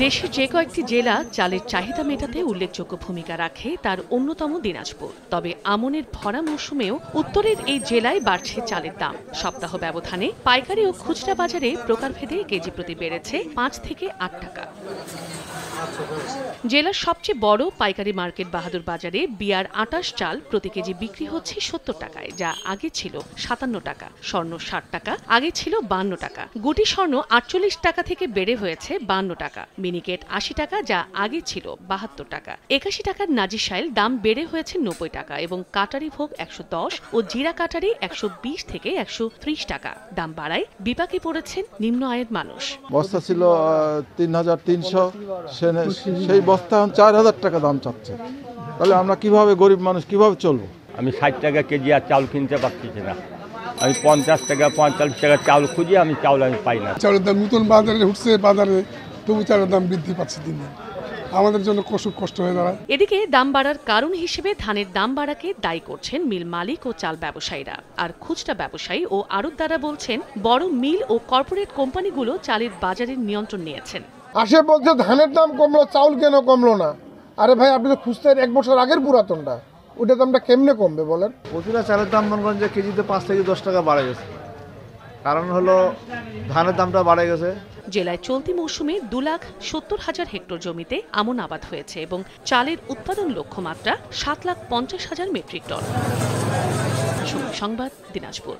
দেশের যে কয়েকটি জেলা চালের চাহিদা মেটাতে উল্লেখযোগ্য ভূমিকা রাখে তার অন্যতম দিনাজপুর। তবে আমনের ভরা মৌসুমেও উত্তরের এই জেলায় বাড়ছে চালের দাম। সপ্তাহ ব্যবধানে পাইকারি ও খুচরা বাজারে প্রকারভেদে কেজি প্রতি বেড়েছে ৫ থেকে ৮ টাকা। জেলার সবচেয়ে বড় পাইকারি মার্কেট বাহাদুর বাজারে বিয়ার ২৮ চাল প্রতি কেজি বিক্রি হচ্ছে ৭০ টাকায়, যা আগে ছিল ৫৭ টাকা। স্বর্ণ ৬০ টাকা, আগে ছিল ৫২ টাকা। গুটি স্বর্ণ ৪৮ টাকা থেকে বেড়ে হয়েছে ৫২ টাকা। মিনিকেট ৮০ টাকা, যা আগে ছিল ৭২ টাকা। ৮১ টাকার নাজিরশাইল দাম বেড়ে হয়েছে ৯০ টাকা এবং কাটারি ভোগ ১১০ ও জিরা কাটারি ১২০ থেকে ১৩০ টাকা। দাম বাড়ায় বিপাকে পড়েছেন নিম্ন আয়ের মানুষ। বস্তা ছিল ৩৩০০, সেই বস্তা ৪,০০০ টাকা দাম চাচ্ছে। তাহলে আমরা কিভাবে, গরিব মানুষ কিভাবে চলবো? আমি ৬০ টাকা কেজি আর চাউল কিনতে পারছি না। আমি ৫০ টাকা ৪৫ টাকা চাউল খুঁজি, আমি চাউল পাই না। চাউলের দাম নতুন বাজারে উঠছে, বাজারে তবু চালের দাম বৃদ্ধি পাচ্ছে দিন দিন। আমাদের জন্য কষ্ট হয়ে দাঁড়ায়। এদিকে দাম বাড়ার কারণ হিসেবে ধানের দাম বাড়াকে দায়ী করছেন মিল মালিক ও চাল ব্যবসায়ীরা। আর খুচরা ব্যবসায়ী ও আড়তদাররা বলছেন বড় মিল ও কর্পোরেট কোম্পানিগুলো চালের বাজারের নিয়ন্ত্রণ নিয়েছেন। আসে বলছে ধানের দাম কমলো, চাউল কেন কমলো না? আরে ভাই, আপনি তো খুঁজতে ১ বছর আগের পুরাতনটা, ওটা দামটা কেমনে কমবে বলেন? প্রতিটা চালের দাম মনে করেন যে কেজিতে ৫ থেকে ১০ টাকা বাড়ে গেছে। কারণ হলো ধানের দামটা বাড়ে গেছে। জেলায় চলতি মৌসুমে ২,৭০,০০০ হেক্টর জমিতে আমন আবাদ হয়েছে এবং চালের উৎপাদন লক্ষ্যমাত্রা ৭,৫০,০০০ মেট্রিক টন। সংবাদ, দিনাজপুর।